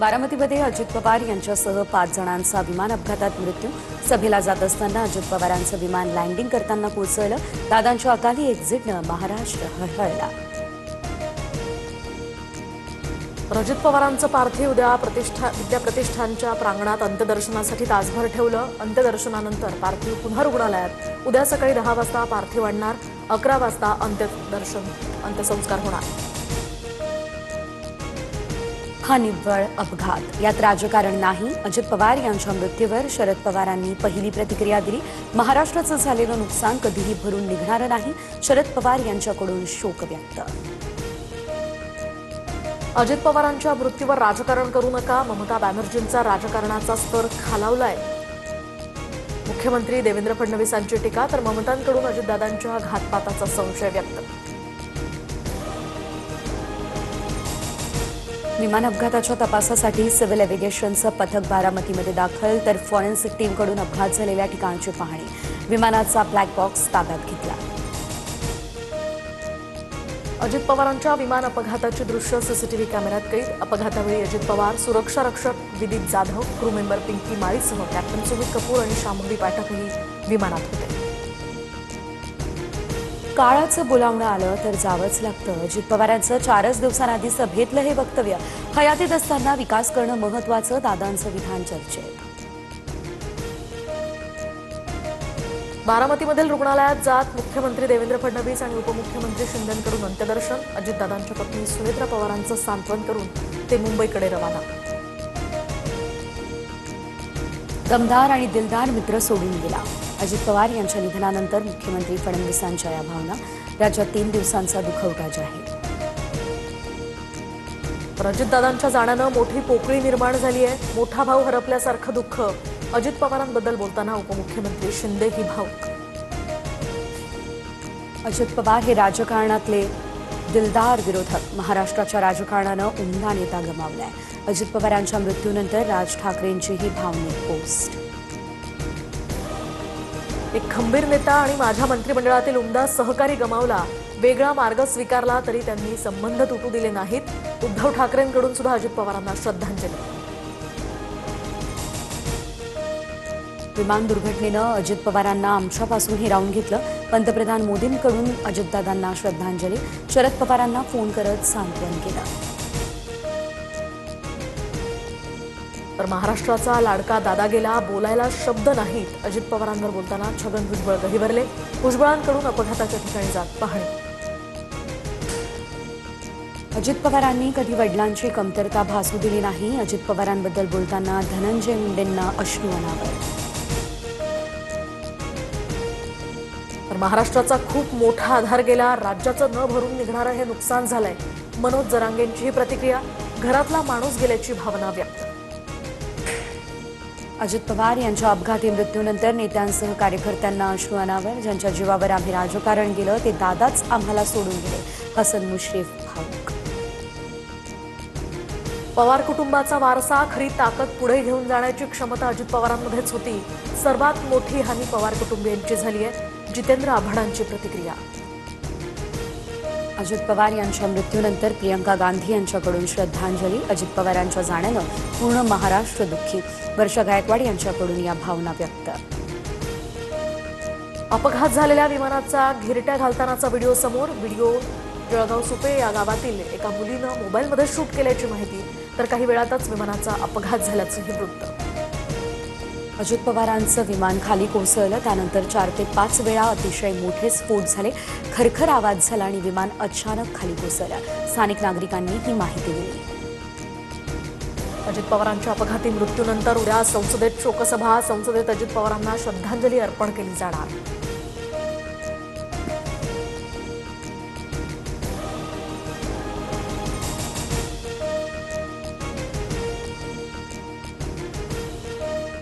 बारामतीमध्ये अजित पवार यांच्यासह 5 जणांचा विमान अपघातात मृत्यू। सभेला जात असताना अजित पवारांचं विमान लँडिंग करताना कोसळलं। दादांच्या अकाली एक्झिटनं महाराष्ट्र हळहळला। अजित पवारांचं पार्थिव उद्या विद्याप्रतिष्ठानच्या प्रांगणात अंत्यदर्शनासाठी तासभर ठेवलं। अंत्यदर्शनानंतर पार्थिव पुन्हा रुग्णालयात। उद्या सकाळी 10 वाजता पार्थिव आणणार। 11 वाजता अंत्यसंस्कार होणार। हा निव्वळ अपघात, यात राजकारण नाही। अजित पवार यांच्या मृत्यूवर शरद पवारांनी पहिली प्रतिक्रिया दिली। महाराष्ट्राचं झालेलं नुकसान कधीही भरून निघणार नाही। शरद पवार यांच्याकडून शोक व्यक्त। अजित पवारांच्या मृत्यूवर राजकारण करू नका। ममता बॅनर्जींचा राजकारणाचा स्तर खालावलाय। मुख्यमंत्री देवेंद्र फडणवीसांची टीका, तर ममतांकडून अजितदादांच्या घातपाताचा संशय व्यक्त। विमान अपघाताच्या तपासासाठी सिव्हिल एव्हिएशनचं पथक बारामतीमध्ये दाखल, तर फॉरेन्सिक टीमकडून अपघात झालेल्या ठिकाणची पाहणी। विमानाचा ब्लॅक बॉक्स ताब्यात घेतला। अजित पवारांच्या विमान अपघाताची दृश्य सीसीटीव्ही कॅमेऱ्यात कैद। अपघातावेळी अजित पवार, सुरक्षा रक्षक विदित जाधव, क्रू मेंबर पिंकी माळीसह कॅप्टन सुमित कपूर आणि शामुंडी पाठकही विमानात होते। काळाचं बोलावणं आलं तर जावंच लागतं। अजित पवारांचं 4 दिवसांआधी सभेतलं हे वक्तव्य। हयातीत असताना विकास करणं महत्त्वाचं, दादांचं विधान चर्चेत। बारामतीमधील रुग्णालयात जात मुख्यमंत्री देवेंद्र फडणवीस आणि उपमुख्यमंत्री शिंदेंकडून अंत्यदर्शन। अजितदादांच्या पत्नी सुनेत्रा पवारांचं सांत्वन करून ते मुंबईकडे रवाना। दमदार आणि दिलदार मित्र सोडून गेला। अजित पवार यांच्या निधनानंतर मुख्यमंत्री फडणवीसांच्या या भावना। राज्यात 3 दिवसांचा दुखवटा जाहीर। अजितदादांच्या जाण्यानं मोठी पोकळी निर्माण झाली आहे। मोठा भाऊ हरपल्यासारखं दुःख। अजित पवारांबद्दल बोलताना उपमुख्यमंत्री शिंदे ही भावुक। अजित पवार हे राजकारणातले दिलदार विरोधक। महाराष्ट्राच्या राजकारणानं उमदा नेता गमावलाय। अजित पवारांच्या मृत्यूनंतर राज ठाकरेंची ही भावनिक पोस्ट। एक खंबीर नेता आणि माझ्या मंत्रिमंडळातील उमदा सहकारी गमावला। वेगळा मार्ग स्वीकारला तरी त्यांनी संबंध तुटू दिले नाहीत। उद्धव ठाकरेंकडून सुद्धा अजित पवारांना श्रद्धांजली। विमान दुर्घटनेनं अजित पवारांना आमच्यापासून हिरावून घेतलं। पंतप्रधान मोदींकडून अजितदादांना श्रद्धांजली। शरद पवारांना फोन करत सांत्वन केलं। तर महाराष्ट्राचा लाडका दादा गेला, बोलायला शब्द नाहीत। अजित पवारांवर बोलताना छगन भुजबळ गहिवरले। भुजबळांकडून अपघाताच्या ठिकाणी जात पाहणी। अजित पवारांनी कधी वडिलांची कमतरता भासू दिली नाही। अजित पवारांबद्दल बोलताना धनंजय मुंडेंना अश्रू अनावर। तर महाराष्ट्राचा खूप मोठा आधार गेला, राज्याचं न भरून निघणारं हे नुकसान झालंय। मनोज जरांगेंची ही प्रतिक्रिया। घरातला माणूस गेल्याची भावना व्यक्त। अजित पवार यांच्या अपघाती मृत्यूनंतर नेत्यांसह कार्यकर्त्यांना अश्रू अनावर। ज्यांच्या जीवावर आम्ही राजकारण केलं ते दादाच आम्हाला सोडून गेले। हसन मुश्रीफ भावुक। पवार कुटुंबाचा वारसा, खरी ताकद पुढे घेऊन जाण्याची क्षमता अजित पवारांमध्येच होती। सर्वात मोठी हानी पवार कुटुंबियांची झाली आहे। जितेंद्र आव्हाडांची प्रतिक्रिया। अजित पवार यांच्या मृत्यूनंतर प्रियंका गांधी यांच्याकडून श्रद्धांजली। अजित पवारांच्या जाण्यानं पूर्ण महाराष्ट्र दुःखी। वर्षा गायकवाड यांच्याकडून या भावना व्यक्त। अपघात झालेल्या विमानाचा घिरट्या घालतानाचा व्हिडिओ समोर। व्हिडिओ जळगाव सुपे या गावातील एका मुलीनं मोबाईलमध्ये शूट केल्याची माहिती। तर काही वेळातच विमानाचा अपघात झाल्याचंही वृत्त। अजित पवारांचं विमान खाली कोसळलं, त्यानंतर 4 ते 5 वेळा अतिशय मोठे स्फोट झाले। खरखर आवाज झाला आणि विमान अचानक खाली कोसळलं। स्थानिक नागरिकांनी ही माहिती दिली। अजित पवारांच्या अपघाती मृत्यूनंतर उद्या संसदेत शोकसभा। संसदेत अजित पवारांना श्रद्धांजली अर्पण केली जाणार।